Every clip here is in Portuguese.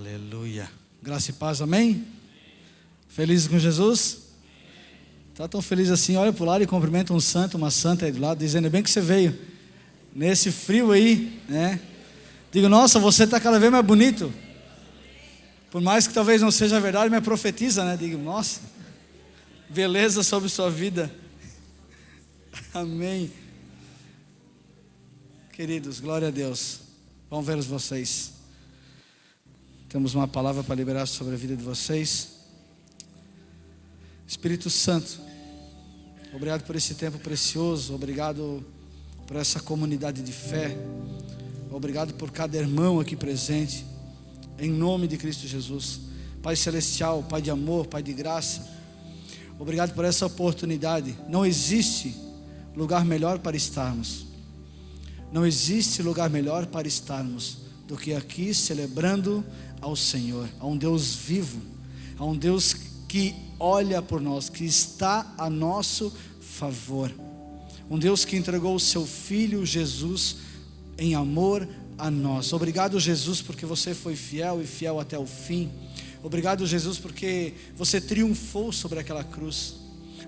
Aleluia. Graça e paz, amém? Felizes com Jesus? Está tão feliz assim, olha para o lado e cumprimenta um santo, uma santa aí do lado, dizendo, bem que você veio nesse frio aí, né? Digo, nossa, você está cada vez mais bonito. Por mais que talvez não seja verdade, mas profetiza, né? Digo, nossa, beleza sobre sua vida. Amém. Queridos, glória a Deus. Vamos ver vocês. Temos uma palavra para liberar sobre a vida de vocês. Espírito Santo, obrigado por esse tempo precioso. Obrigado por essa comunidade de fé. Obrigado por cada irmão aqui presente. Em nome de Cristo Jesus. Pai Celestial, Pai de amor, Pai de graça. Obrigado por essa oportunidade. Não existe lugar melhor para estarmos. Não existe lugar melhor para estarmos do que aqui celebrando ao Senhor, a um Deus vivo, a um Deus que olha por nós, que está a nosso favor. Um Deus que entregou o seu Filho Jesus em amor a nós. Obrigado, Jesus, porque você foi fiel e fiel até o fim. Obrigado, Jesus, porque você triunfou sobre aquela cruz.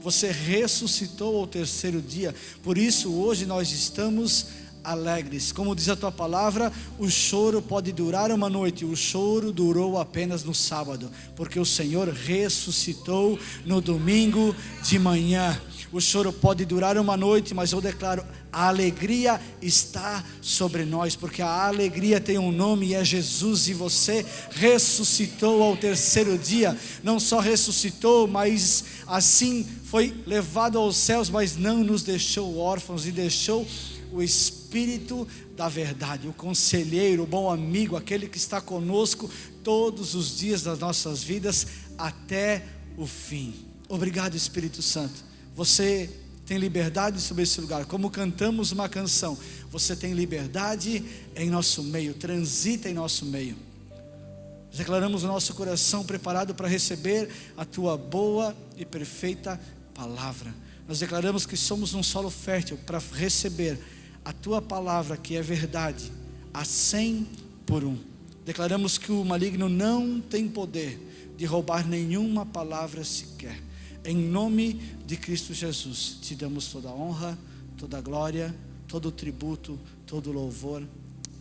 Você ressuscitou ao terceiro dia. Por isso hoje nós estamos alegres. Como diz a tua palavra, o choro pode durar uma noite. O choro durou apenas no sábado, porque o Senhor ressuscitou no domingo de manhã. O choro pode durar uma noite, mas eu declaro, a alegria está sobre nós, porque a alegria tem um nome e é Jesus. E você ressuscitou ao terceiro dia. Não só ressuscitou, mas assim foi levado aos céus, mas não nos deixou órfãos, e deixou o Espírito da verdade, o conselheiro, o bom amigo, aquele que está conosco todos os dias das nossas vidas até o fim. Obrigado, Espírito Santo. Você tem liberdade sobre esse lugar. Como cantamos uma canção, você tem liberdade em nosso meio, transita em nosso meio. Declaramos o nosso coração preparado para receber a tua boa e perfeita palavra. Nós declaramos que somos um solo fértil para receber a tua palavra, que é verdade, a 100 por 1. Declaramos que o maligno não tem poder de roubar nenhuma palavra sequer. Em nome de Cristo Jesus, te damos toda a honra, toda a glória, todo o tributo, todo o louvor.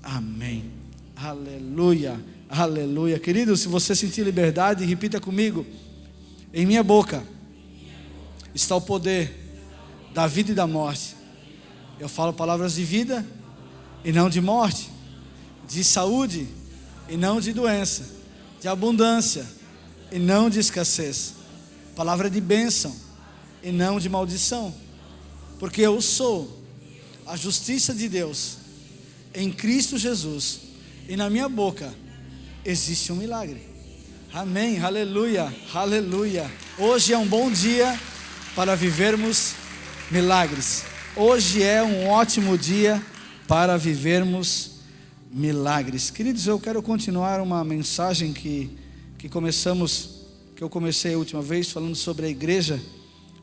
Amém. Aleluia, aleluia. Querido, se você sentir liberdade, repita comigo. Em minha boca está o poder da vida e da morte. Eu falo palavras de vida e não de morte, de saúde e não de doença, de abundância e não de escassez, palavra de bênção e não de maldição, porque eu sou a justiça de Deus em Cristo Jesus, e na minha boca existe um milagre. Amém, aleluia, aleluia. Hoje é um bom dia para vivermos milagres. Hoje é um ótimo dia para vivermos milagres. Queridos, eu quero continuar uma mensagem que eu comecei a última vez, falando sobre a igreja.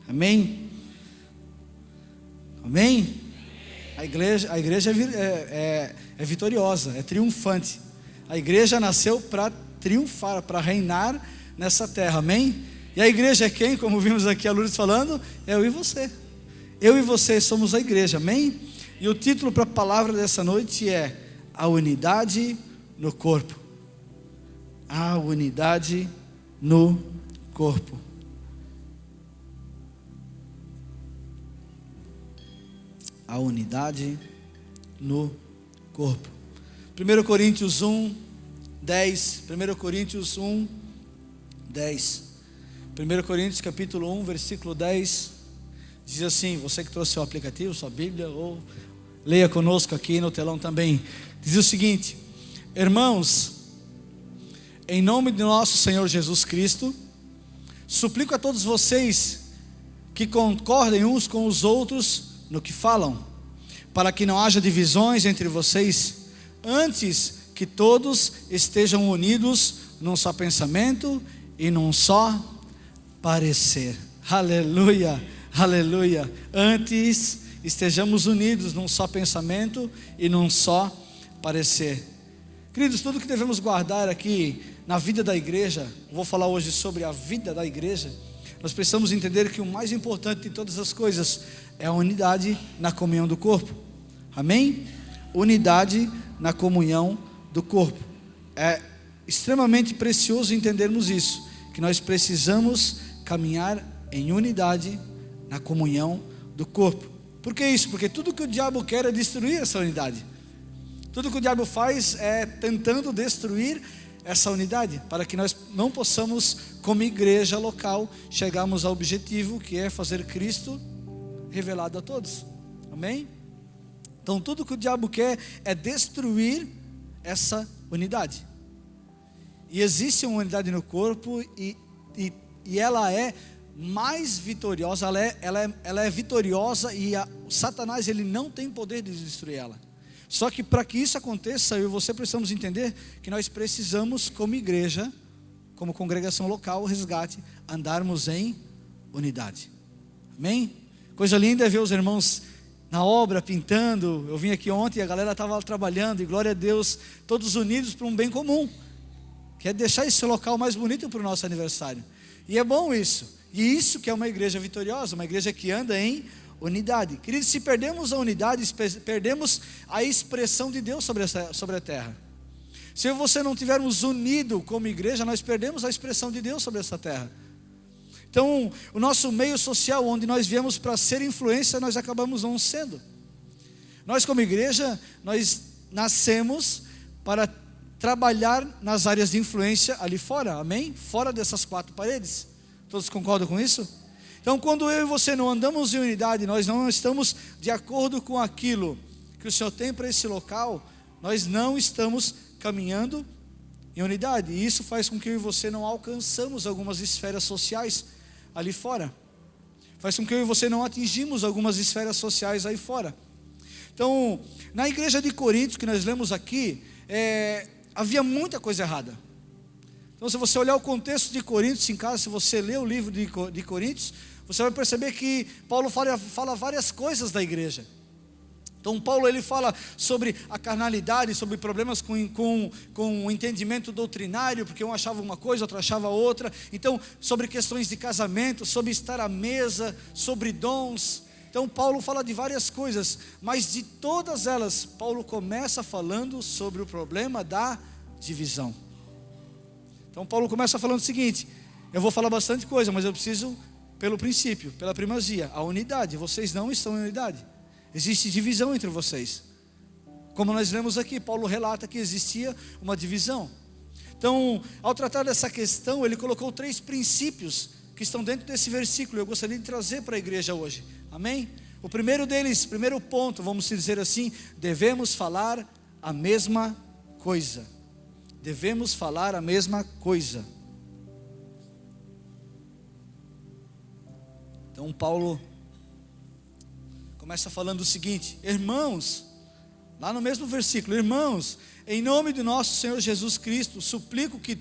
Amém? Amém? A igreja é vitoriosa, é triunfante. A igreja nasceu para triunfar, para reinar nessa terra. Amém? E a igreja é quem? Como vimos aqui a Lourdes falando, é eu e você. Eu e você somos a igreja, amém? E o título para a palavra dessa noite é a unidade no corpo. A unidade no corpo. A unidade no corpo. 1 Coríntios 1, 10. 1 Coríntios 1, 10. 1 Coríntios capítulo 1, versículo 10. Diz assim, você que trouxe seu aplicativo, sua Bíblia, ou leia conosco aqui no telão também. Diz o seguinte: irmãos, em nome de nosso Senhor Jesus Cristo, suplico a todos vocês que concordem uns com os outros no que falam, para que não haja divisões entre vocês, antes que todos estejam unidos num só pensamento e num só parecer. Aleluia. Aleluia. Antes estejamos unidos num só pensamento e num só parecer. Queridos, tudo que devemos guardar aqui na vida da igreja, vou falar hoje sobre a vida da igreja, nós precisamos entender que o mais importante de todas as coisas é a unidade na comunhão do corpo. Amém? Unidade na comunhão do corpo. É extremamente precioso entendermos isso, que nós precisamos caminhar em unidade na comunhão do corpo. Por que isso? Porque tudo que o diabo quer é destruir essa unidade. Tudo que o diabo faz é tentando destruir essa unidade, para que nós não possamos, como igreja local, chegarmos ao objetivo, que é fazer Cristo revelado a todos. Amém? Então tudo que o diabo quer é destruir essa unidade. E existe uma unidade no corpo e ela é mais vitoriosa, ela é vitoriosa, e Satanás ele não tem poder de destruir ela. Só que para que isso aconteça, eu e você precisamos entender que nós precisamos, como igreja, como congregação local, Resgate, andarmos em unidade. Amém? Coisa linda é ver os irmãos na obra, pintando. Eu vim aqui ontem e a galera estava trabalhando, e glória a Deus, todos unidos para um bem comum, que é deixar esse local mais bonito para o nosso aniversário. E é bom isso. E isso que é uma igreja vitoriosa, uma igreja que anda em unidade. Queridos, se perdemos a unidade, perdemos a expressão de Deus sobre a terra. Se você não tivermos unido como igreja, nós perdemos a expressão de Deus sobre essa terra. Então, o nosso meio social, onde nós viemos para ser influência, nós acabamos não sendo. Nós como igreja, nós nascemos para trabalhar nas áreas de influência ali fora, amém? Fora dessas quatro paredes. Todos concordam com isso? Então, quando eu e você não andamos em unidade, nós não estamos de acordo com aquilo que o Senhor tem para esse local, nós não estamos caminhando em unidade. E isso faz com que eu e você não alcançamos algumas esferas sociais ali fora. Faz com que eu e você não atingimos algumas esferas sociais aí fora. Então, na igreja de Corinto, que nós lemos aqui, havia muita coisa errada. Então, se você olhar o contexto de Coríntios em casa, se você ler o livro de Coríntios, você vai perceber que Paulo fala várias coisas da igreja. Então Paulo ele fala sobre a carnalidade, sobre problemas com o entendimento doutrinário, porque um achava uma coisa, outro achava outra. Então sobre questões de casamento, sobre estar à mesa, sobre dons. Então Paulo fala de várias coisas, mas de todas elas, Paulo começa falando sobre o problema da divisão. Então Paulo começa falando o seguinte: eu vou falar bastante coisa, mas eu preciso, pelo princípio, pela primazia, a unidade. Vocês não estão em unidade. Existe divisão entre vocês. Como nós lemos aqui, Paulo relata que existia uma divisão. Então, ao tratar dessa questão, ele colocou 3 princípios que estão dentro desse versículo. Eu gostaria de trazer para a igreja hoje. Amém? O primeiro deles, primeiro ponto, vamos dizer assim, devemos falar a mesma coisa. Devemos falar a mesma coisa. Então Paulo começa falando o seguinte: irmãos, lá no mesmo versículo, irmãos, em nome do nosso Senhor Jesus Cristo, suplico a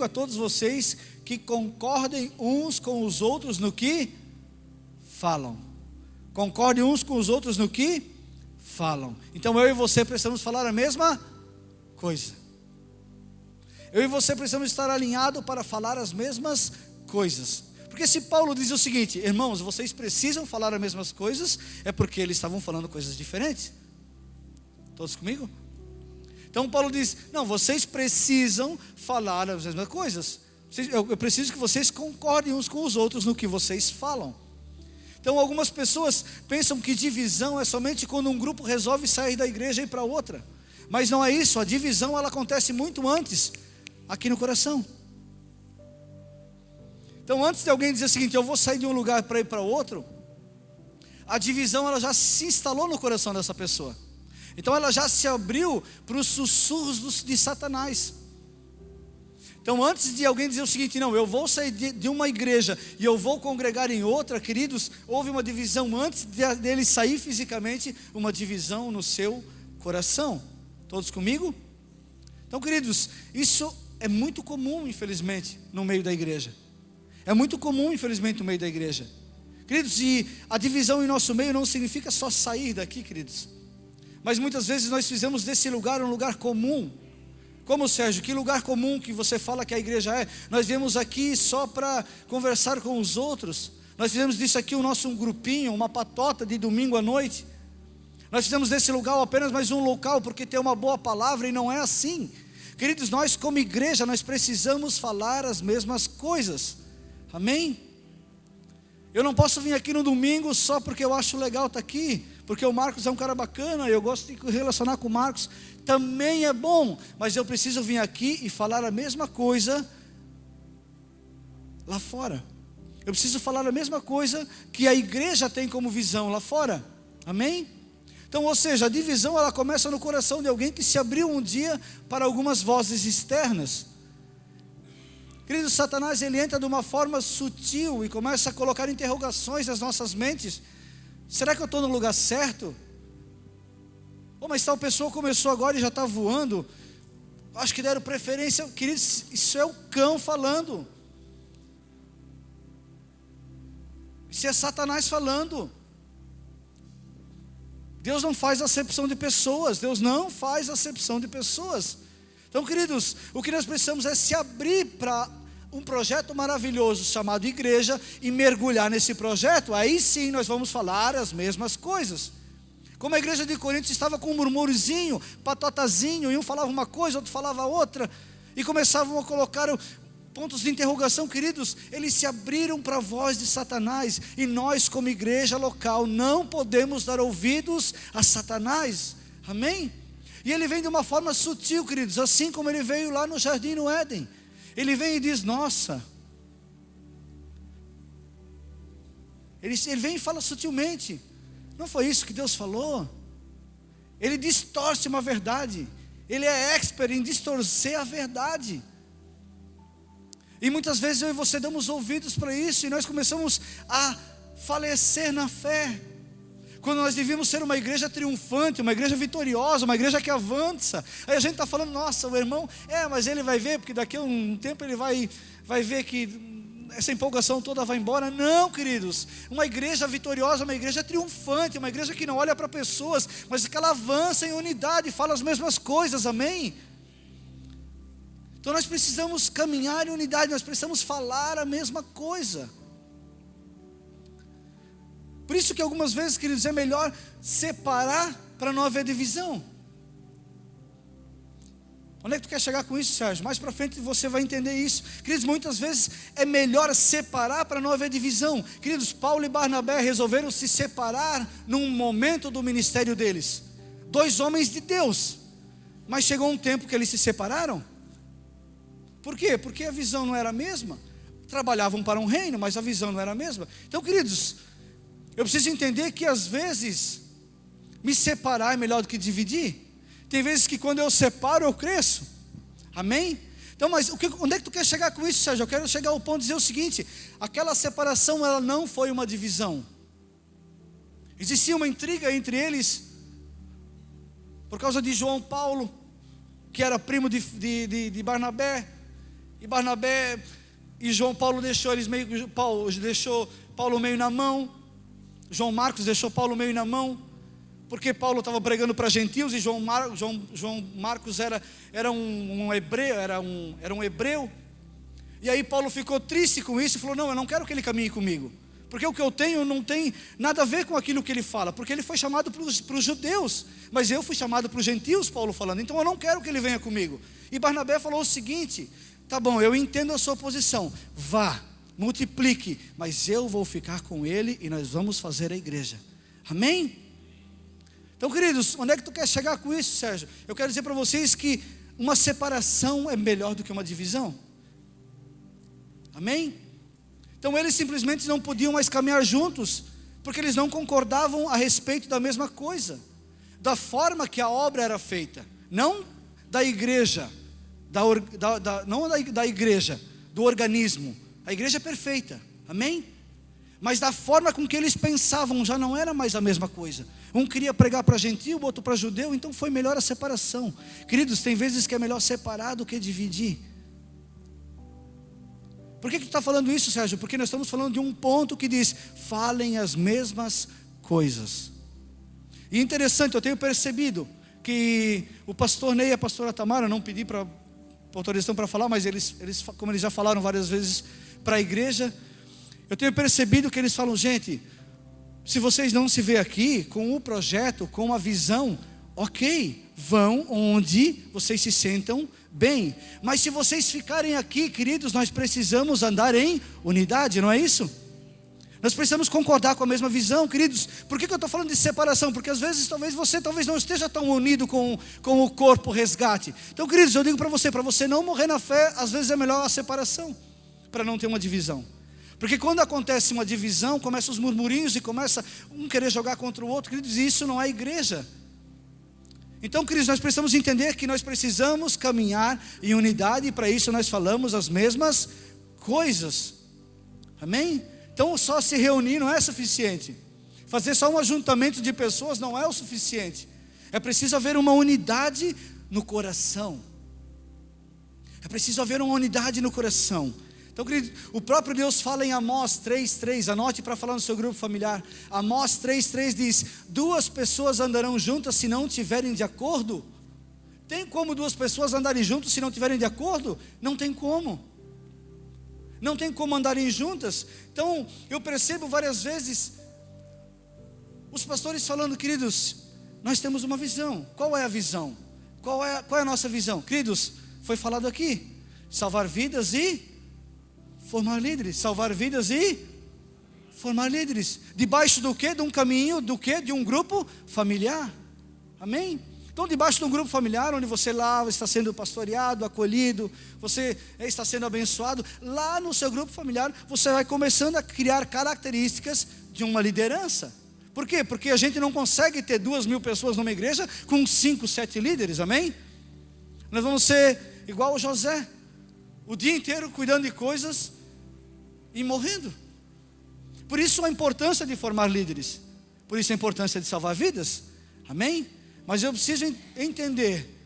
todos vocês que concordem uns com os outros no que falam. Concordem uns com os outros no que falam. Então eu e você precisamos falar a mesma coisa. Eu e você precisamos estar alinhados para falar as mesmas coisas. Porque se Paulo diz o seguinte: irmãos, vocês precisam falar as mesmas coisas, é porque eles estavam falando coisas diferentes. Todos comigo? Então Paulo diz: não, vocês precisam falar as mesmas coisas. Eu preciso que vocês concordem uns com os outros no que vocês falam. Então algumas pessoas pensam que divisão é somente quando um grupo resolve sair da igreja e ir para outra. Mas não é isso. A divisão ela acontece muito antes, aqui no coração. Então antes de alguém dizer o seguinte: eu vou sair de um lugar para ir para outro, a divisão ela já se instalou no coração dessa pessoa. Então ela já se abriu para os sussurros de Satanás. Então antes de alguém dizer o seguinte: não, eu vou sair de uma igreja e eu vou congregar em outra, queridos, houve uma divisão antes dele sair fisicamente, uma divisão no seu coração. Todos comigo? Então, queridos, isso é muito comum, infelizmente, no meio da igreja. É muito comum, infelizmente, no meio da igreja. Queridos, e a divisão em nosso meio não significa só sair daqui, queridos. Mas muitas vezes nós fizemos desse lugar um lugar comum. Como, Sérgio? Que lugar comum que você fala que a igreja é? Nós viemos aqui só para conversar com os outros. Nós fizemos disso aqui o nosso grupinho, uma patota de domingo à noite. Nós fizemos desse lugar apenas mais um local porque tem uma boa palavra, e não é assim. Queridos, nós como igreja, nós precisamos falar as mesmas coisas. Amém? Eu não posso vir aqui no domingo só porque eu acho legal estar aqui, porque o Marcos é um cara bacana, eu gosto de relacionar com o Marcos, também é bom, mas eu preciso vir aqui e falar a mesma coisa lá fora. Eu preciso falar a mesma coisa que a igreja tem como visão lá fora. Amém? Então, ou seja, a divisão ela começa no coração de alguém que se abriu um dia para algumas vozes externas. Querido, Satanás ele entra de uma forma sutil e começa a colocar interrogações nas nossas mentes. Será que eu estou no lugar certo? Mas tal pessoa começou agora e já está voando. Acho que deram preferência. Queridos, isso é o cão falando. Isso é Satanás falando. Deus não faz acepção de pessoas. Deus não faz acepção de pessoas. Então, queridos, o que nós precisamos é se abrir para um projeto maravilhoso chamado igreja e mergulhar nesse projeto. Aí sim nós vamos falar as mesmas coisas. Como a igreja de Corinto estava com um murmúriozinho, patotazinho, e um falava uma coisa, outro falava outra, e começavam a colocar pontos de interrogação. Queridos, eles se abriram para a voz de Satanás, e nós como igreja local não podemos dar ouvidos a Satanás. Amém? E ele vem de uma forma sutil, queridos, assim como ele veio lá no jardim no Éden. Ele vem e diz, nossa. Ele vem e fala sutilmente. Não foi isso que Deus falou? Ele distorce uma verdade. Ele é expert em distorcer a verdade. E muitas vezes eu e você damos ouvidos para isso, e nós começamos a falecer na fé. Quando nós devíamos ser uma igreja triunfante, uma igreja vitoriosa, uma igreja que avança. Aí a gente está falando, nossa, o irmão, mas ele vai ver, porque daqui a um tempo ele vai ver que essa empolgação toda vai embora. Não, queridos, uma igreja vitoriosa, uma igreja triunfante, uma igreja que não olha para pessoas, mas que ela avança em unidade, fala as mesmas coisas, amém? Então nós precisamos caminhar em unidade, nós precisamos falar a mesma coisa. Por isso que algumas vezes, queridos, é melhor separar para não haver divisão. Onde é que tu quer chegar com isso, Sérgio? Mais para frente você vai entender isso. Queridos, muitas vezes é melhor separar para não haver divisão. Queridos, Paulo e Barnabé resolveram se separar num momento do ministério deles. 2 homens de Deus. Mas chegou um tempo que eles se separaram. Por quê? Porque a visão não era a mesma. Trabalhavam para um reino, mas a visão não era a mesma. Então, queridos, eu preciso entender que às vezes me separar é melhor do que dividir. Tem vezes que quando eu separo eu cresço. Amém? Então, mas onde é que tu quer chegar com isso, Sérgio? Eu quero chegar ao ponto de dizer o seguinte: aquela separação ela não foi uma divisão. Existia uma intriga entre eles por causa de João Paulo, que era primo de Barnabé. E Barnabé e João Paulo deixou Paulo meio na mão. João Marcos deixou Paulo meio na mão, porque Paulo estava pregando para gentios, e João Marcos era um hebreu, e aí Paulo ficou triste com isso, e falou, não, eu não quero que ele caminhe comigo, porque o que eu tenho não tem nada a ver com aquilo que ele fala, porque ele foi chamado para os judeus, mas eu fui chamado para os gentios, Paulo falando, então eu não quero que ele venha comigo. E Barnabé falou o seguinte, tá bom, eu entendo a sua posição, vá, multiplique, mas eu vou ficar com ele e nós vamos fazer a igreja. Amém? Então, queridos, onde é que tu quer chegar com isso, Sérgio? Eu quero dizer para vocês que uma separação é melhor do que uma divisão. Amém? Então eles simplesmente não podiam mais caminhar juntos, porque eles não concordavam a respeito da mesma coisa, da forma que a obra era feita, não da igreja, não da igreja, do organismo. A igreja é perfeita, amém? Mas da forma com que eles pensavam já não era mais a mesma coisa. Um queria pregar para gentio, o outro para judeu, então foi melhor a separação. Queridos, tem vezes que é melhor separar do que dividir. Por que tu está falando isso, Sérgio? Porque nós estamos falando de um ponto que diz, falem as mesmas coisas. E interessante, eu tenho percebido que o pastor Ney e a pastora Tamara, não pedi para autorização para falar, mas eles, como eles já falaram várias vezes para a igreja, eu tenho percebido que eles falam: gente, se vocês não se vê aqui com o projeto, com a visão, ok, vão onde vocês se sentam bem, mas se vocês ficarem aqui, queridos, nós precisamos andar em unidade, não é isso? Nós precisamos concordar com a mesma visão, queridos. Por que eu estou falando de separação? Porque às vezes, talvez não esteja tão unido com o corpo resgate. Então, queridos, eu digo para você não morrer na fé, às vezes é melhor a separação, para não ter uma divisão. Porque quando acontece uma divisão, começam os murmurinhos e começa um querer jogar contra o outro, queridos, e isso não é igreja. Então, queridos, nós precisamos entender que nós precisamos caminhar em unidade, e para isso nós falamos as mesmas coisas. Amém? Então, só se reunir não é suficiente. Fazer só um ajuntamento de pessoas não é o suficiente. É preciso haver uma unidade no coração. É preciso haver uma unidade no coração. Então, querido, o próprio Deus fala em Amós 3:3, anote para falar no seu grupo familiar. Amós 3:3 diz: 2 pessoas andarão juntas se não tiverem de acordo. Tem como 2 pessoas andarem juntas se não tiverem de acordo? Não tem como. Não tem como andarem juntas. Então, eu percebo várias vezes os pastores falando: queridos, nós temos uma visão. Qual é a visão? Qual é a nossa visão? Queridos, foi falado aqui: salvar vidas e formar líderes. Salvar vidas e formar líderes. Debaixo do quê? De um caminho, do quê? De um grupo familiar. Amém? Então, debaixo de um grupo familiar, onde você lá está sendo pastoreado, acolhido, você está sendo abençoado, lá no seu grupo familiar, você vai começando a criar características de uma liderança. Por quê? Porque a gente não consegue ter 2.000 pessoas numa igreja com 5, 7 líderes, amém? Nós vamos ser igual o José, o dia inteiro cuidando de coisas e morrendo. Por isso a importância de formar líderes, por isso a importância de salvar vidas, amém? Mas eu preciso entender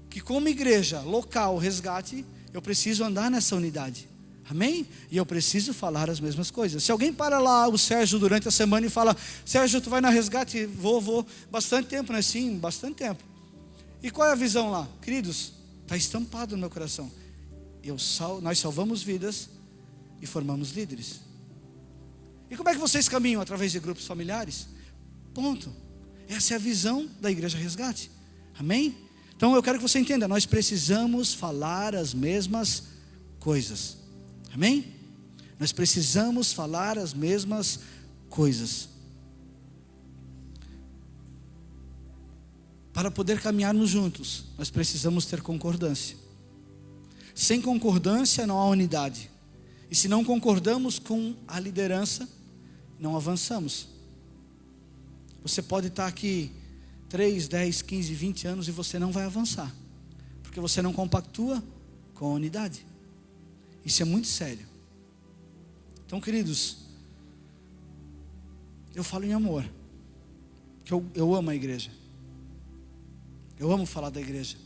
que como igreja local, resgate, eu preciso andar nessa unidade, amém? E eu preciso falar as mesmas coisas. Se alguém para lá, o Sérgio, durante a semana e fala: Sérgio, tu vai na resgate? Vou, bastante tempo, né? Sim, bastante tempo. E qual é a visão lá? Queridos, está estampado no meu coração: nós salvamos vidas e formamos líderes. E como é que vocês caminham? Através de grupos familiares? Ponto. Essa é a visão da Igreja Resgate, amém? Então eu quero que você entenda: nós precisamos falar as mesmas coisas, amém? Nós precisamos falar as mesmas coisas. Para poder caminharmos juntos, nós precisamos ter concordância. Sem concordância não há unidade. E se não concordamos com a liderança, não avançamos. Você pode estar aqui 3, 10, 15, 20 anos e você não vai avançar, porque você não compactua com a unidade. Isso é muito sério. Então, queridos, eu falo em amor, que eu amo a igreja. Eu amo falar da igreja.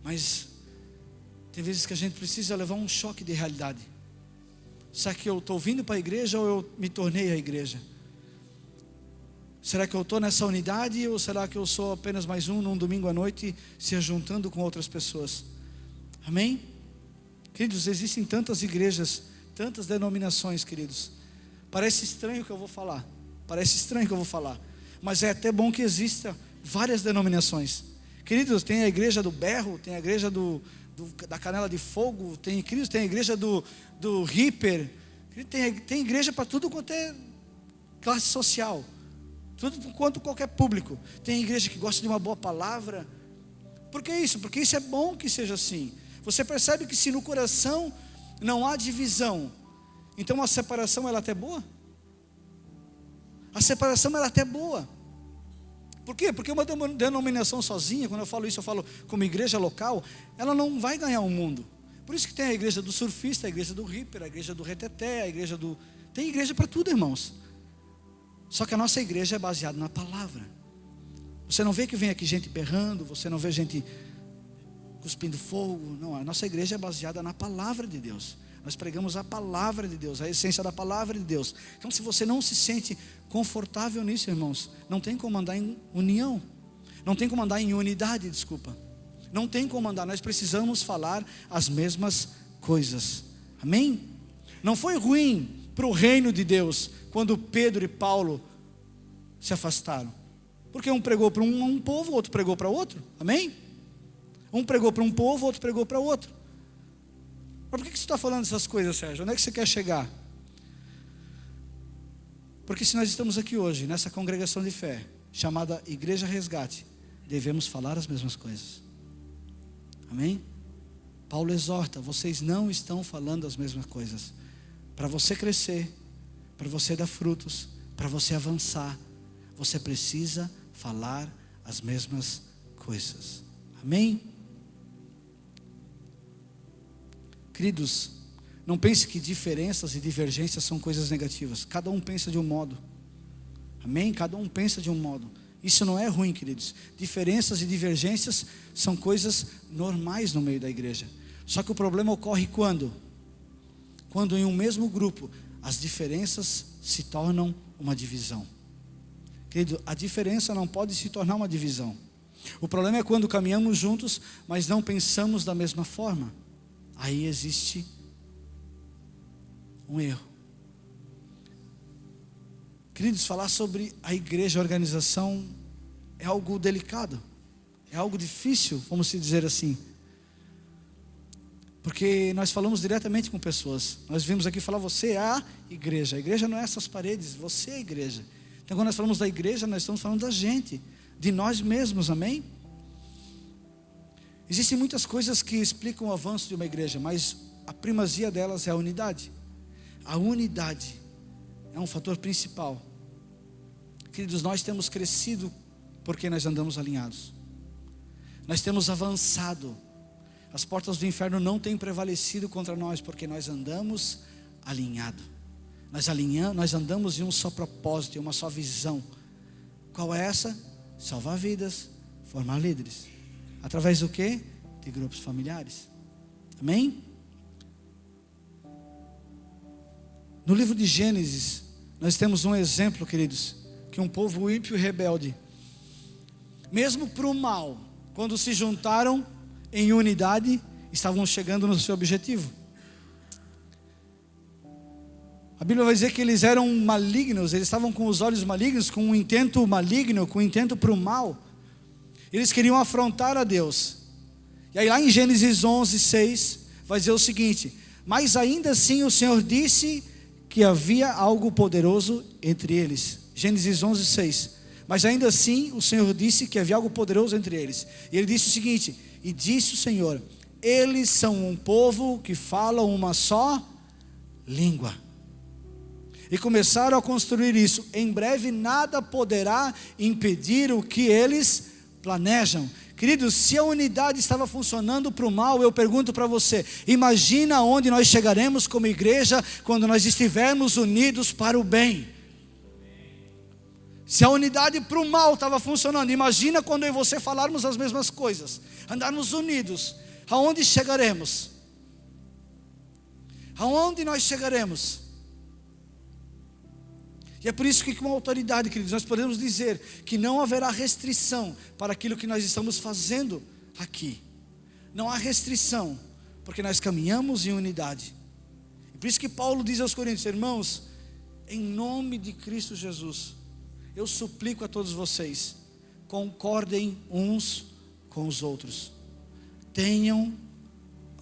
Mas tem vezes que a gente precisa levar um choque de realidade. Será que eu estou vindo para a igreja ou eu me tornei a igreja? Será que eu estou nessa unidade ou será que eu sou apenas mais um num domingo à noite se ajuntando com outras pessoas? Amém? Queridos, existem tantas igrejas, tantas denominações, queridos. Parece estranho o que eu vou falar. Mas é até bom que exista várias denominações. Queridos, tem a igreja do berro, tem a igreja da canela de fogo, tem a igreja do hiper, tem igreja para tudo quanto é classe social, tudo quanto qualquer público. Tem igreja que gosta de uma boa palavra. Por que isso? Porque isso é bom que seja assim. Você percebe que se no coração não há divisão, então a separação ela é até boa. A separação ela é até boa. Por quê? Porque uma denominação sozinha, quando eu falo isso, eu falo como igreja local, ela não vai ganhar o mundo. Por isso que tem a igreja do surfista, a igreja do hiper, a igreja do reteté, a igreja do... Tem igreja para tudo, irmãos. Só que a nossa igreja é baseada na palavra. Você não vê que vem aqui gente berrando, você não vê gente cuspindo fogo. Não, a nossa igreja é baseada na palavra de Deus. Nós pregamos a palavra de Deus, a essência da palavra de Deus. Então, se você não se sente confortável nisso, irmãos, não tem como andar em união, não tem como andar em unidade, desculpa. Não tem como andar, nós precisamos falar as mesmas coisas. Amém? Não foi ruim para o reino de Deus quando Pedro e Paulo se afastaram, porque um pregou para um povo, outro pregou para outro. Amém? Um pregou para um povo, outro pregou para outro. Mas por que você está falando essas coisas, Sérgio? Onde é que você quer chegar? Porque se nós estamos aqui hoje, nessa congregação de fé, chamada Igreja Resgate, devemos falar as mesmas coisas. Amém? Paulo exorta, vocês não estão falando as mesmas coisas. Para você crescer, para você dar frutos, para você avançar, você precisa falar as mesmas coisas. Amém? Queridos, não pense que diferenças e divergências são coisas negativas. Cada um pensa de um modo. Amém? Cada um pensa de um modo. Isso não é ruim, queridos. Diferenças e divergências são coisas normais no meio da igreja. Só que o problema ocorre quando? Quando em um mesmo grupo as diferenças se tornam uma divisão. Querido, a diferença não pode se tornar uma divisão. O problema é quando caminhamos juntos, mas não pensamos da mesma forma. Aí existe um erro. Queridos, falar sobre a igreja, a organização, é algo delicado, é algo difícil, vamos dizer assim, porque nós falamos diretamente com pessoas. Nós vimos aqui falar, você é a igreja não é essas paredes, você é a igreja. Então quando nós falamos da igreja, nós estamos falando da gente, de nós mesmos, amém? Existem muitas coisas que explicam o avanço de uma igreja, mas a primazia delas é a unidade. A unidade é um fator principal. Queridos, nós temos crescido porque nós andamos alinhados. Nós temos avançado. As portas do inferno não têm prevalecido contra nós porque nós andamos alinhados. Nós andamos em um só propósito, em uma só visão. Qual é essa? Salvar vidas, formar líderes. Através do quê? De grupos familiares. Amém? No livro de Gênesis, nós temos um exemplo, queridos, que um povo ímpio e rebelde, mesmo para o mal, quando se juntaram em unidade, estavam chegando no seu objetivo. A Bíblia vai dizer que eles eram malignos, eles estavam com os olhos malignos, com um intento maligno, com um intento para o mal. Eles queriam afrontar a Deus. E aí lá em Gênesis 11:6 vai dizer o seguinte: mas ainda assim o Senhor disse que havia algo poderoso entre eles. Gênesis 11:6. Mas ainda assim o Senhor disse que havia algo poderoso entre eles. E ele disse o seguinte: e disse o Senhor, eles são um povo que fala uma só língua. E começaram a construir isso. Em breve nada poderá impedir o que eles planejam. Queridos, se a unidade estava funcionando para o mal, eu pergunto para você, imagina onde nós chegaremos como igreja quando nós estivermos unidos para o bem. Se a unidade para o mal estava funcionando, imagina quando eu e você falarmos as mesmas coisas, andarmos unidos, aonde chegaremos? Aonde nós chegaremos? E é por isso que com autoridade, queridos, nós podemos dizer que não haverá restrição para aquilo que nós estamos fazendo aqui. Não há restrição, porque nós caminhamos em unidade. E por isso que Paulo diz aos Coríntios: irmãos, em nome de Cristo Jesus, eu suplico a todos vocês, concordem uns com os outros. Tenham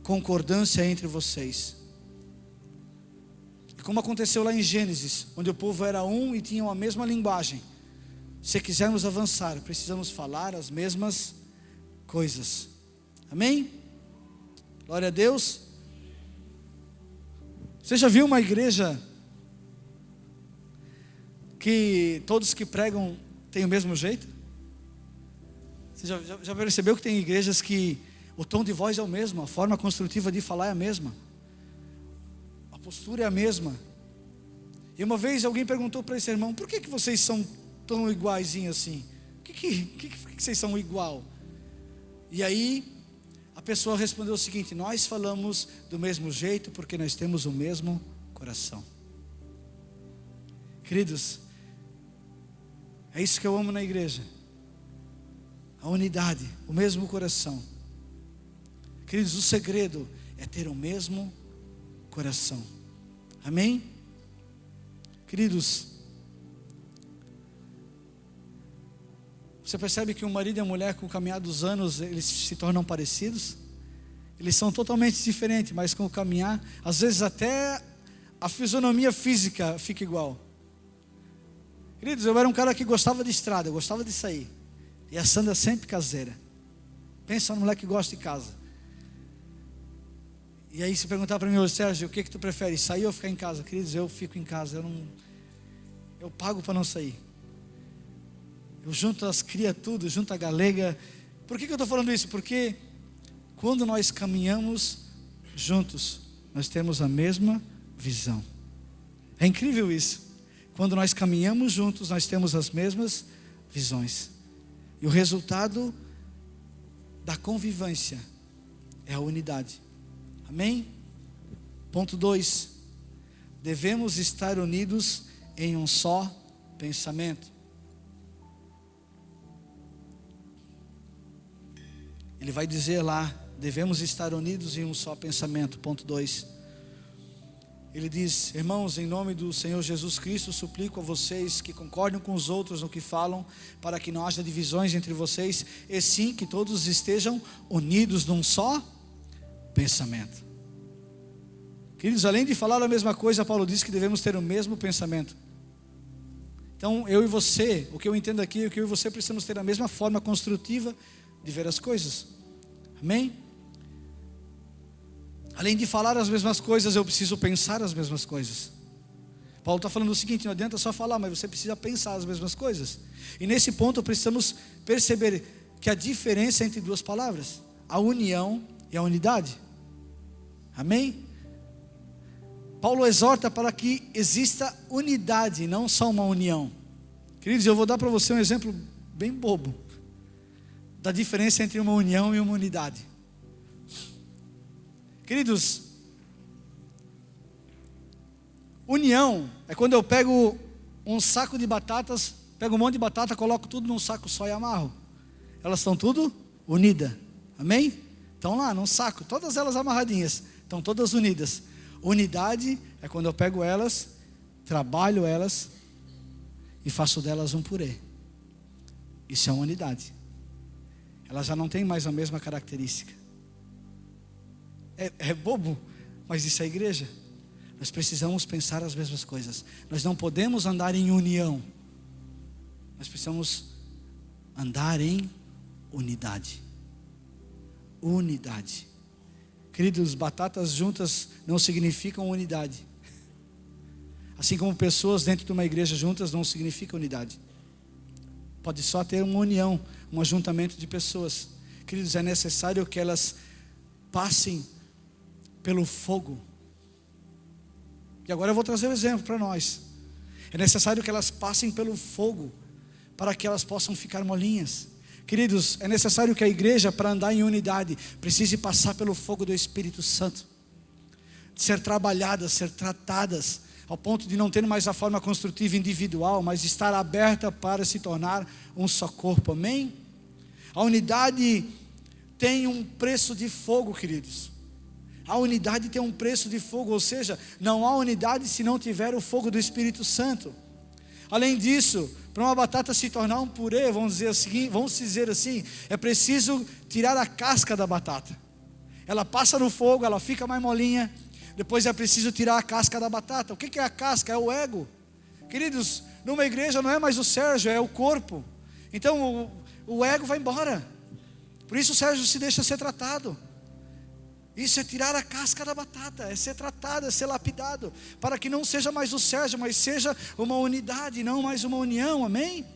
concordância entre vocês. Como aconteceu lá em Gênesis, onde o povo era um e tinham a mesma linguagem. Se quisermos avançar, precisamos falar as mesmas coisas. Amém? Glória a Deus. Você já viu uma igreja que todos que pregam têm o mesmo jeito? Você já percebeu que tem igrejas que o tom de voz é o mesmo, a forma construtiva de falar é a mesma, a postura é a mesma? E uma vez alguém perguntou para esse irmão: por que vocês são tão iguaizinhos assim? Por que vocês são igual? E aí A pessoa respondeu o seguinte: nós falamos do mesmo jeito porque nós temos o mesmo coração. Queridos, é isso que eu amo na igreja. A unidade, o mesmo coração. Queridos, o segredo é ter o mesmo coração. Amém? Queridos, você percebe que o marido e a mulher, com o caminhar dos anos, eles se tornam parecidos? Eles são totalmente diferentes, mas com o caminhar, às vezes até a fisionomia física fica igual. Queridos, eu era um cara que gostava de estrada, eu gostava de sair. E a Sandra sempre caseira. Pensa no moleque que gosta de casa. E aí se perguntar para mim hoje: Sérgio, o que tu prefere, sair ou ficar em casa? Queridos, eu fico em casa, eu pago para não sair. Eu junto as cria tudo, junto a galega. Por que eu estou falando isso? Porque quando nós caminhamos juntos, nós temos a mesma visão. É incrível isso. Quando nós caminhamos juntos, nós temos as mesmas visões. E o resultado da convivência é a unidade. Amém? Ponto 2. Devemos estar unidos em um só pensamento. Ele vai dizer lá: devemos estar unidos em um só pensamento. Ponto 2. Ele diz: irmãos, em nome do Senhor Jesus Cristo, suplico a vocês que concordem com os outros no que falam, para que não haja divisões entre vocês, e sim que todos estejam unidos num só pensamento. Queridos, além de falar a mesma coisa, Paulo diz que devemos ter o mesmo pensamento. Então, eu e você, o que eu entendo aqui é que eu e você precisamos ter a mesma forma construtiva de ver as coisas. Amém? Além de falar as mesmas coisas, eu preciso pensar as mesmas coisas. Paulo está falando o seguinte: não adianta só falar, mas você precisa pensar as mesmas coisas. E nesse ponto precisamos perceber que a diferença entre duas palavras: a união e a unidade. Amém? Paulo exorta para que exista unidade, não só uma união. Queridos, eu vou dar para você um exemplo bem bobo da diferença entre uma união e uma unidade. Queridos, união é quando eu pego um saco de batatas, pego um monte de batata, coloco tudo num saco só e amarro. Elas estão tudo unidas. Amém? Estão lá num saco, todas elas amarradinhas, estão todas unidas. Unidade é quando eu pego elas, trabalho elas e faço delas um purê. Isso é uma unidade. Elas já não têm mais a mesma característica. É bobo, mas isso é igreja. Nós precisamos pensar as mesmas coisas. Nós não podemos andar em união. Nós precisamos andar em unidade. Unidade. Queridos, batatas juntas não significam unidade. Assim como pessoas dentro de uma igreja juntas não significa unidade. Pode só ter uma união, um ajuntamento de pessoas. Queridos, é necessário que elas passem pelo fogo. E agora eu vou trazer um exemplo para nós. É necessário que elas passem pelo fogo para que elas possam ficar molinhas. Queridos, é necessário que a igreja, para andar em unidade, precise passar pelo fogo do Espírito Santo, ser trabalhadas, ser tratadas, ao ponto de não ter mais a forma construtiva individual, mas estar aberta para se tornar um só corpo. Amém? A unidade tem um preço de fogo, queridos. A unidade tem um preço de fogo, ou seja, não há unidade se não tiver o fogo do Espírito Santo. Além disso, para uma batata se tornar um purê, vamos dizer assim, é preciso tirar a casca da batata. Ela passa no fogo, ela fica mais molinha, depois é preciso tirar a casca da batata. O que é a casca? É o ego. Queridos, numa igreja não é mais o Sérgio, é o corpo. Então o ego vai embora. Por isso o Sérgio se deixa ser tratado. Isso é tirar a casca da batata, é ser tratado, é ser lapidado, para que não seja mais o Sérgio, mas seja uma unidade, não mais uma união. Amém?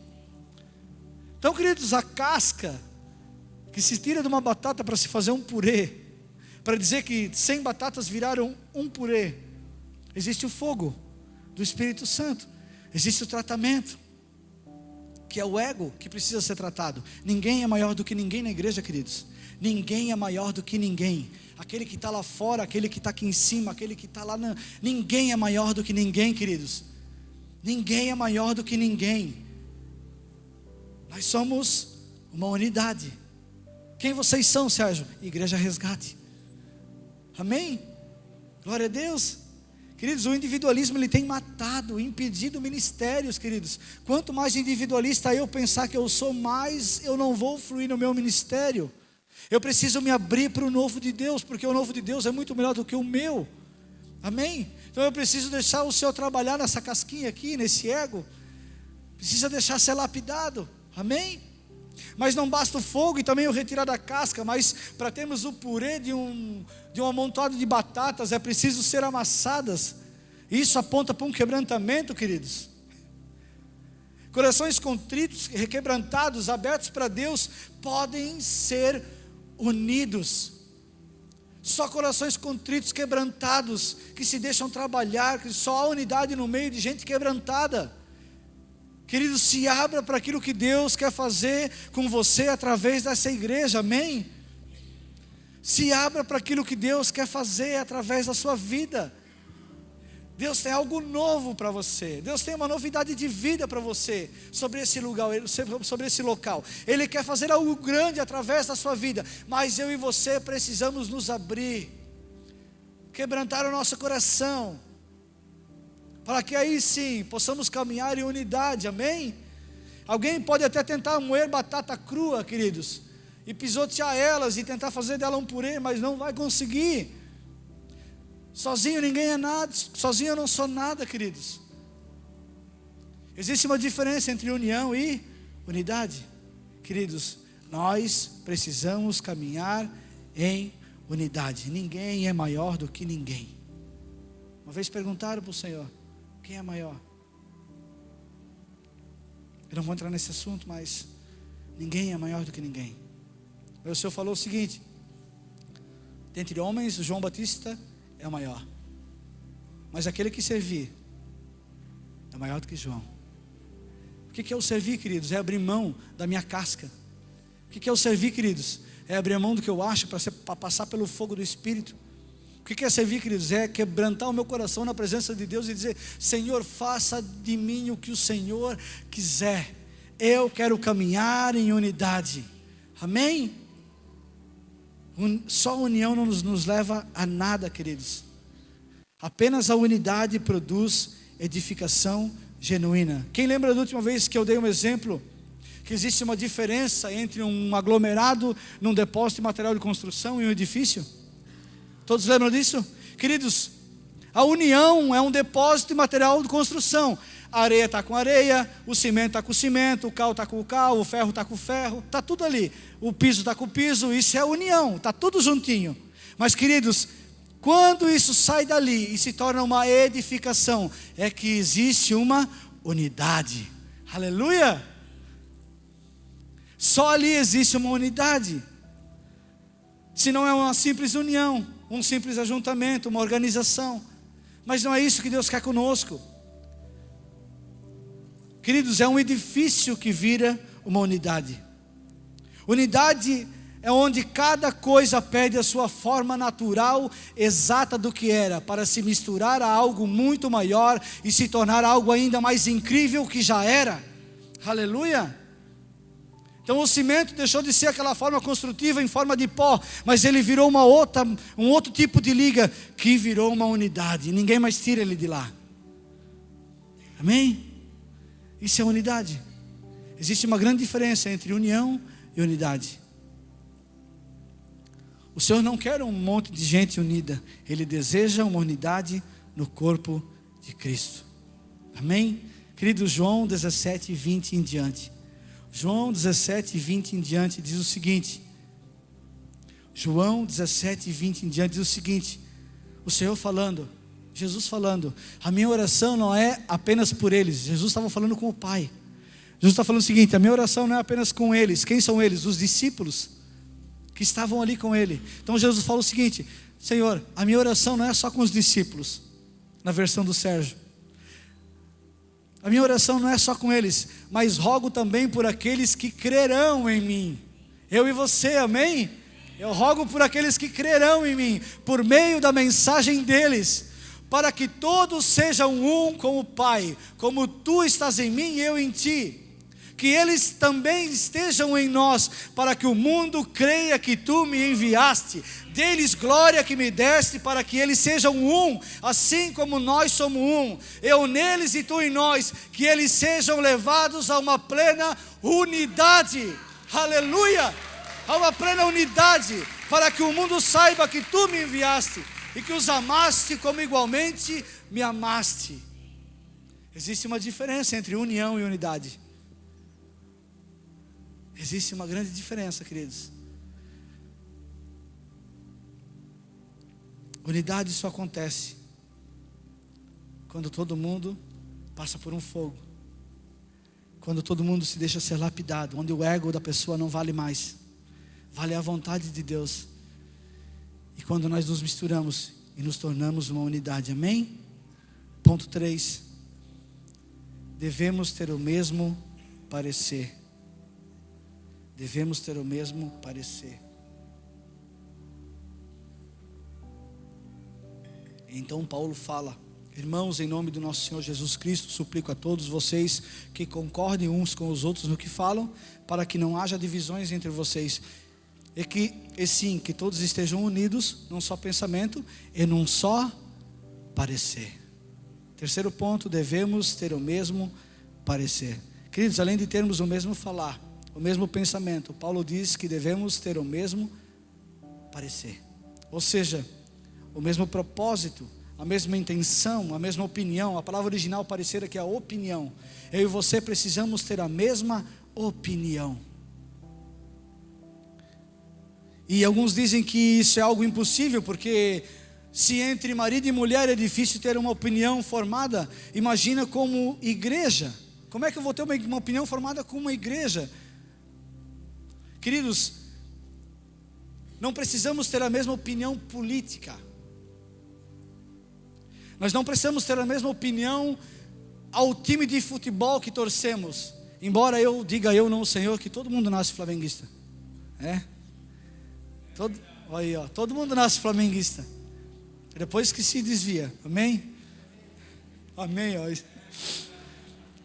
Então, queridos, a casca que se tira de uma batata para se fazer um purê, para dizer que 100 batatas viraram um purê, existe o fogo do Espírito Santo, existe o tratamento, que é o ego que precisa ser tratado. Ninguém é maior do que ninguém na igreja, queridos. Ninguém é maior do que ninguém. Aquele que está lá fora, aquele que está aqui em cima, aquele que está lá, ninguém é maior do que ninguém, queridos. Ninguém é maior do que ninguém. Nós somos uma unidade. Quem vocês são, Sérgio? Igreja Resgate. Amém? Glória a Deus. Queridos, o individualismo ele tem matado, impedido ministérios, queridos. Quanto mais individualista eu pensar que eu sou, mais eu não vou fluir no meu ministério. Eu preciso me abrir para o novo de Deus, porque o novo de Deus é muito melhor do que o meu. Amém? Então eu preciso deixar o Senhor trabalhar nessa casquinha aqui, nesse ego. Precisa deixar ser lapidado. Amém? Mas não basta o fogo e também o retirar da casca, mas para termos o purê de um amontoado de batatas, é preciso ser amassadas. Isso aponta para um quebrantamento, queridos. Corações contritos, requebrantados, abertos para Deus, podem ser unidos. Só corações contritos, quebrantados, que se deixam trabalhar, que só há unidade no meio de gente quebrantada. Querido, se abra para aquilo que Deus quer fazer com você através dessa igreja, amém? Se abra para aquilo que Deus quer fazer através da sua vida. Deus tem algo novo para você. Deus tem uma novidade de vida para você sobre esse lugar, sobre esse local. Ele quer fazer algo grande através da sua vida, mas eu e você precisamos nos abrir, quebrantar o nosso coração, para que aí sim possamos caminhar em unidade, amém? Alguém pode até tentar moer batata crua, queridos, e pisotear elas e tentar fazer dela um purê, mas não vai conseguir. Sozinho ninguém é nada, sozinho eu não sou nada, queridos. Existe uma diferença entre união e unidade. Queridos, nós precisamos caminhar em unidade. Ninguém é maior do que ninguém. Uma vez perguntaram para o Senhor: quem é maior? Eu não vou entrar nesse assunto, mas ninguém é maior do que ninguém. O Senhor falou o seguinte: dentre homens, João Batista é o maior, mas aquele que servir é maior do que João. O que é o servir, queridos? É abrir mão da minha casca. O que é o servir, queridos? É abrir mão do que eu acho para passar pelo fogo do Espírito. O que é servir, queridos? É quebrantar o meu coração na presença de Deus e dizer: Senhor, faça de mim o que o Senhor quiser. Eu quero caminhar em unidade. Amém? Só a união não nos leva a nada, queridos. Apenas a unidade produz edificação genuína. Quem lembra da última vez que eu dei um exemplo? Que existe uma diferença entre um aglomerado num depósito de material de construção e um edifício? Todos lembram disso? Queridos, a união é um depósito de material de construção. A areia está com areia, o cimento está com cimento, o cal está com o cal, o ferro está com o ferro, está tudo ali. O piso está com o piso, isso é união, está tudo juntinho. Mas, queridos, quando isso sai dali e se torna uma edificação, é que existe uma unidade. Aleluia! Só ali existe uma unidade. Se não é uma simples união, um simples ajuntamento, uma organização. Mas não é isso que Deus quer conosco. Queridos, é um edifício que vira uma unidade. Unidade é onde cada coisa perde a sua forma natural, exata do que era, para se misturar a algo muito maior e se tornar algo ainda mais incrível que já era. Aleluia! Então o cimento deixou de ser aquela forma construtiva em forma de pó, mas ele virou um outro tipo de liga que virou uma unidade. Ninguém mais tira ele de lá. Amém? Isso é unidade. Existe uma grande diferença entre união e unidade. O Senhor não quer um monte de gente unida. Ele deseja uma unidade no corpo de Cristo. Amém? Querido, João 17, 20 em diante. João 17, 20 em diante diz o seguinte. João 17, 20 em diante diz o seguinte. O Senhor falando, Jesus falando: a minha oração não é apenas por eles. Jesus estava falando com o Pai. Jesus está falando o seguinte: a minha oração não é apenas com eles. Quem são eles? Os discípulos que estavam ali com ele. Então Jesus fala o seguinte: Senhor, a minha oração não é só com os discípulos, na versão do Sérgio. A minha oração não é só com eles, mas rogo também por aqueles que crerão em mim. Eu e você, amém? Eu rogo por aqueles que crerão em mim, por meio da mensagem deles, para que todos sejam um com o Pai, como tu estás em mim e eu em ti. Que eles também estejam em nós, para que o mundo creia que tu me enviaste. Dê-lhes glória que me deste, para que eles sejam um, assim como nós somos um. Eu neles e tu em nós, que eles sejam levados a uma plena unidade. Aleluia! A uma plena unidade, para que o mundo saiba que tu me enviaste e que os amaste como igualmente me amaste. Existe uma diferença entre união e unidade. Existe uma grande diferença, queridos. Unidade só acontece quando todo mundo passa por um fogo, quando todo mundo se deixa ser lapidado, onde o ego da pessoa não vale mais, vale a vontade de Deus. E quando nós nos misturamos e nos tornamos uma unidade, amém? Ponto 3. Devemos ter o mesmo parecer. Devemos ter o mesmo parecer. Então Paulo fala: irmãos, em nome do nosso Senhor Jesus Cristo, suplico a todos vocês que concordem uns com os outros no que falam, para que não haja divisões entre vocês, e sim, que todos estejam unidos num só pensamento e num só parecer. Terceiro ponto, devemos ter o mesmo parecer. Queridos, além de termos o mesmo falar, o mesmo pensamento, Paulo diz que devemos ter o mesmo parecer. Ou seja, o mesmo propósito, a mesma intenção, a mesma opinião. A palavra original parecer aqui é a opinião. Eu e você precisamos ter a mesma opinião. E alguns dizem que isso é algo impossível, porque se entre marido e mulher é difícil ter uma opinião formada, imagina como igreja. Como é que eu vou ter uma opinião formada com uma igreja? Queridos, não precisamos ter a mesma opinião política. Nós não precisamos ter a mesma opinião ao time de futebol que torcemos. Embora eu diga eu não o Senhor, que todo mundo nasce flamenguista. Todo mundo nasce flamenguista. Depois que se desvia. Amém? Amém.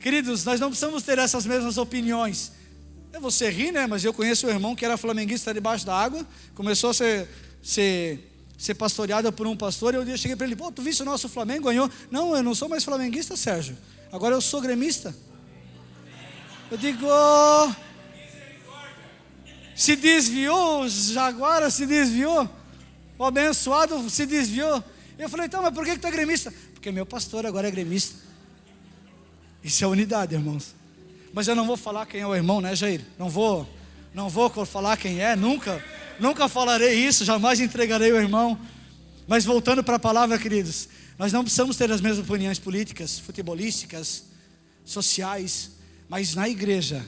Queridos, nós não precisamos ter essas mesmas opiniões. Você ri, né? Mas eu conheço um irmão que era flamenguista debaixo da água. Começou a ser pastoreado por um pastor. E eu cheguei para ele: pô, tu viste o nosso Flamengo? Ganhou. Não, eu não sou mais flamenguista, Sérgio. Agora eu sou gremista. Eu digo: se desviou, o Jaguara se desviou, o abençoado se desviou. Eu falei: então, mas por que tu é gremista? Porque meu pastor agora é gremista. Isso é unidade, irmãos. Mas eu não vou falar quem é o irmão, né, Jair? Não vou falar quem é, nunca falarei isso, jamais entregarei o irmão. Mas voltando para a palavra, queridos, nós não precisamos ter as mesmas opiniões políticas, futebolísticas, sociais, mas na igreja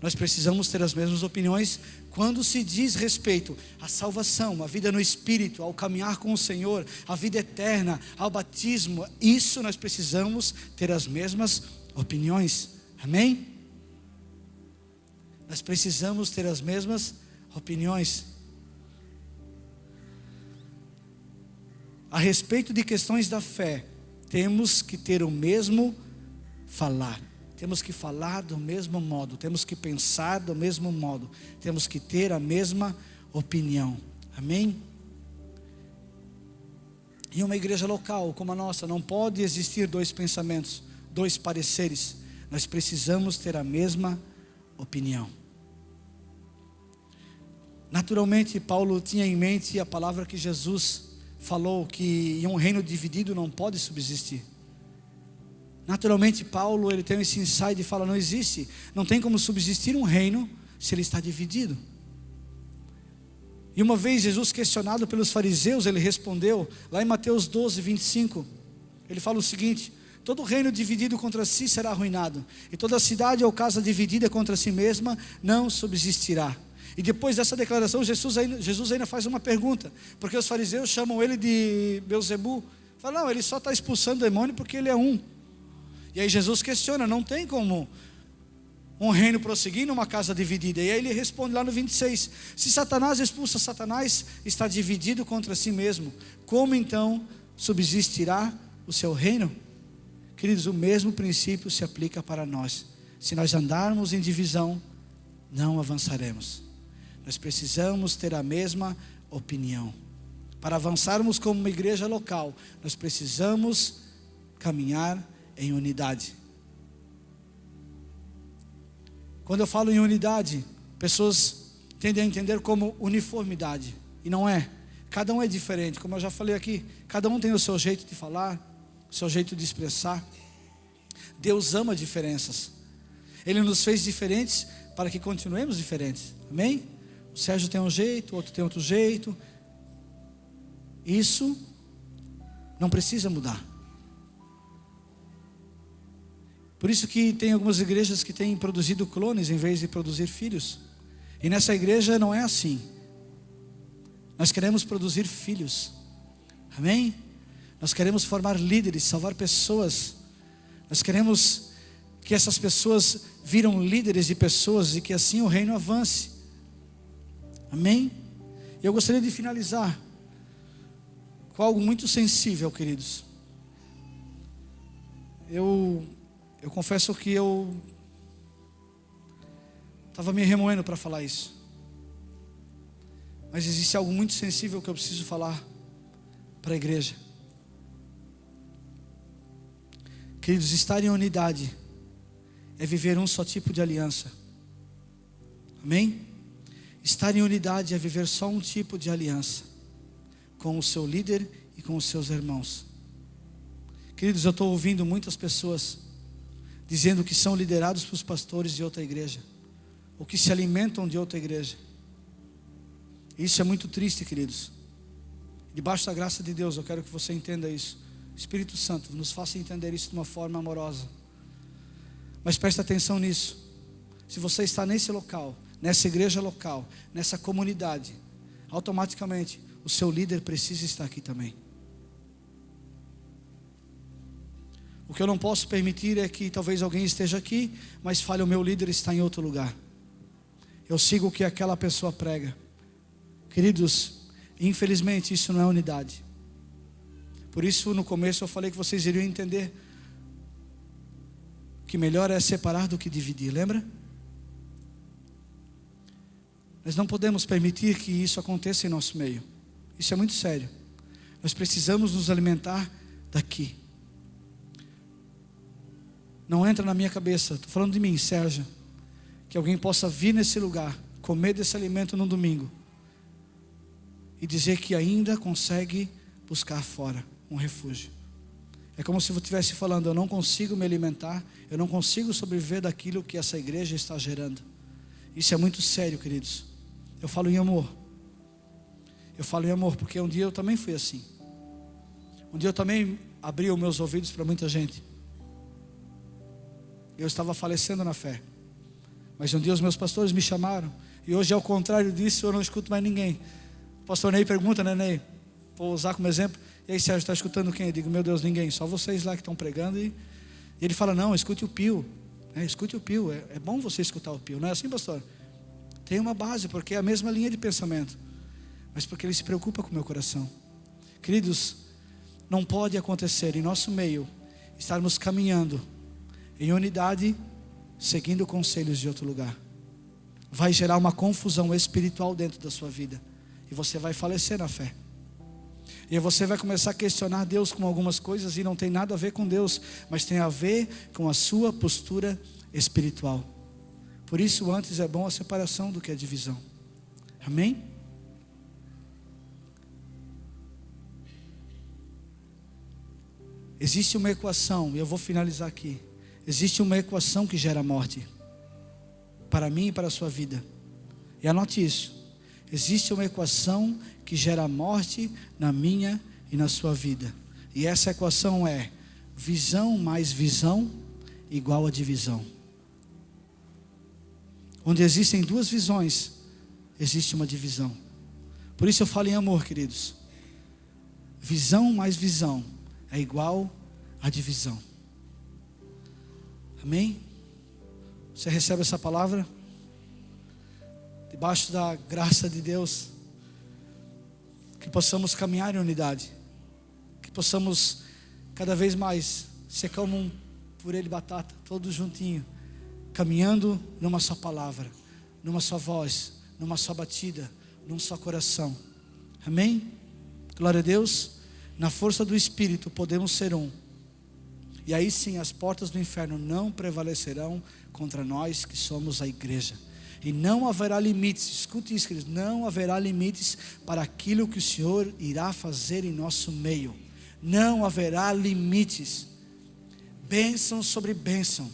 nós precisamos ter as mesmas opiniões quando se diz respeito à salvação, à vida no Espírito, ao caminhar com o Senhor, à vida eterna, ao batismo. Isso nós precisamos ter as mesmas opiniões, amém? Nós precisamos ter as mesmas opiniões. A respeito de questões da fé, temos que ter o mesmo falar. Temos que falar do mesmo modo. Temos que pensar do mesmo modo. Temos que ter a mesma opinião. Amém? Em uma igreja local como a nossa, não pode existir dois pensamentos, dois pareceres. Nós precisamos ter a mesma opinião. Naturalmente, Paulo tinha em mente a palavra que Jesus falou, que em um reino dividido não pode subsistir. Naturalmente, Paulo, ele tem esse insight e fala: não tem como subsistir um reino se ele está dividido. E uma vez Jesus, questionado pelos fariseus, ele respondeu, lá em Mateus 12, 25, ele fala o seguinte: todo reino dividido contra si será arruinado, e toda cidade ou casa dividida contra si mesma não subsistirá. E depois dessa declaração, Jesus ainda faz uma pergunta, porque os fariseus chamam ele de Belzebu. Fala: não, ele só está expulsando o demônio porque ele é um. E aí Jesus questiona: não tem como um reino prosseguindo, uma casa dividida? E aí ele responde lá no 26: se Satanás expulsa Satanás, está dividido contra si mesmo. Como então subsistirá o seu reino? Queridos, o mesmo princípio se aplica para nós. Se nós andarmos em divisão, não avançaremos. Nós precisamos ter a mesma opinião. Para avançarmos como uma igreja local, nós precisamos caminhar em unidade. Quando eu falo em unidade, pessoas tendem a entender como uniformidade, e não é. Cada um é diferente, como eu já falei aqui. Cada um tem o seu jeito de falar, o seu jeito de expressar. Deus ama diferenças. Ele nos fez diferentes para que continuemos diferentes. Amém? O Sérgio tem um jeito, o outro tem outro jeito. Isso não precisa mudar. Por isso que tem algumas igrejas que têm produzido clones em vez de produzir filhos. E nessa igreja não é assim. Nós queremos produzir filhos. Amém? Nós queremos formar líderes, salvar pessoas. Nós queremos que essas pessoas viram líderes de pessoas e que assim o reino avance. Amém? E eu gostaria de finalizar com algo muito sensível, queridos. Eu confesso que eu estava me remoendo para falar isso. Mas existe algo muito sensível que eu preciso falar para a igreja. Queridos, estar em unidade é viver um só tipo de aliança. Amém? Estar em unidade é viver só um tipo de aliança com o seu líder e com os seus irmãos. Queridos, eu estou ouvindo muitas pessoas dizendo que são liderados pelos pastores de outra igreja, ou que se alimentam de outra igreja. Isso é muito triste, queridos. Debaixo da graça de Deus, eu quero que você entenda isso. Espírito Santo, nos faça entender isso de uma forma amorosa. Mas preste atenção nisso. Se você está nesse local, nessa igreja local, nessa comunidade, automaticamente o seu líder precisa estar aqui também. O que eu não posso permitir é que talvez alguém esteja aqui, mas fale: o meu líder está em outro lugar. Eu sigo o que aquela pessoa prega. Queridos, infelizmente isso não é unidade. Por isso no começo eu falei que vocês iriam entender que melhor é separar do que dividir, lembra? Nós não podemos permitir que isso aconteça em nosso meio. Isso é muito sério. Nós precisamos nos alimentar daqui. Não entra na minha cabeça, estou falando de mim, Sérgio, que alguém possa vir nesse lugar, comer desse alimento no domingo e dizer que ainda consegue buscar fora um refúgio. É como se eu estivesse falando: eu não consigo me alimentar, eu não consigo sobreviver daquilo que essa igreja está gerando. Isso é muito sério, queridos. Eu falo em amor. Eu falo em amor porque um dia eu também fui assim. Um dia eu também abri os meus ouvidos para muita gente. Eu estava falecendo na fé. Mas um dia os meus pastores me chamaram. E hoje, ao contrário disso, eu não escuto mais ninguém. O pastor Ney pergunta, né, Ney? Vou usar como exemplo. E aí, Sérgio, está escutando quem? Eu digo: meu Deus, ninguém. Só vocês lá que estão pregando. E ele fala: não, escute o Pio. Escute o Pio. É bom você escutar o Pio. Não é assim, pastor? Tem uma base, porque é a mesma linha de pensamento. Mas porque ele se preocupa com o meu coração. Queridos, não pode acontecer em nosso meio estarmos caminhando em unidade, seguindo conselhos de outro lugar. Vai gerar uma confusão espiritual dentro da sua vida. E você vai falecer na fé. E você vai começar a questionar Deus com algumas coisas e não tem nada a ver com Deus, mas tem a ver com a sua postura espiritual. Por isso, antes é bom a separação do que a divisão. Amém? Existe uma equação, e eu vou finalizar aqui. Existe uma equação que gera morte para mim e para a sua vida. E anote isso. Existe uma equação que gera morte na minha e na sua vida. E essa equação é: visão mais visão igual a divisão. Onde existem duas visões, existe uma divisão. Por isso eu falo em amor, queridos. Visão mais visão é igual a divisão. Amém? Você recebe essa palavra? Debaixo da graça de Deus, que possamos caminhar em unidade, que possamos cada vez mais ser como um purê de batata, todos juntinho, caminhando numa só palavra, numa só voz, numa só batida, num só coração. Amém? Glória a Deus. Na força do Espírito podemos ser um, e aí sim as portas do inferno não prevalecerão contra nós que somos a igreja. E não haverá limites, escute isso, queridos, não haverá limites para aquilo que o Senhor irá fazer em nosso meio. Não haverá limites. Bênção sobre bênção,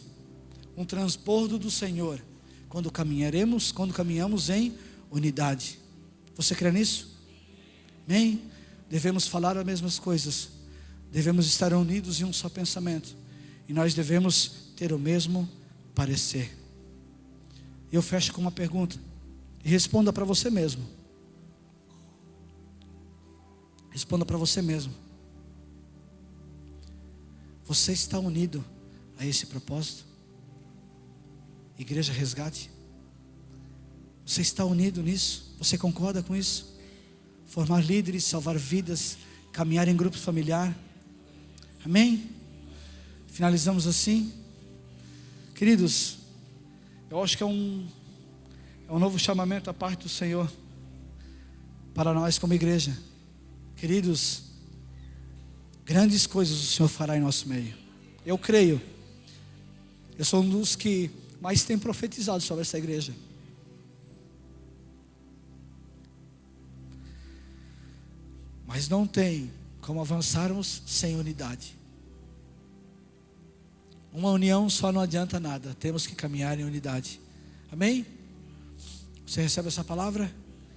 um transbordo do Senhor, quando caminhamos em unidade. Você crê nisso? Amém? Devemos falar as mesmas coisas, devemos estar unidos em um só pensamento, e nós devemos ter o mesmo parecer. Eu fecho com uma pergunta, e responda para você mesmo. Responda para você mesmo. Você está unido a esse propósito? Igreja Resgate? Você está unido nisso? Você concorda com isso? Formar líderes, salvar vidas, caminhar em grupo familiar. Amém? Finalizamos assim. Queridos, eu acho que é um novo chamamento da parte do Senhor para nós como igreja. Queridos, grandes coisas o Senhor fará em nosso meio. Eu creio. Eu sou um dos que mais tem profetizado sobre essa igreja. Mas não tem como avançarmos sem unidade. Uma união só não adianta nada. Temos que caminhar em unidade. Amém? Você recebe essa palavra?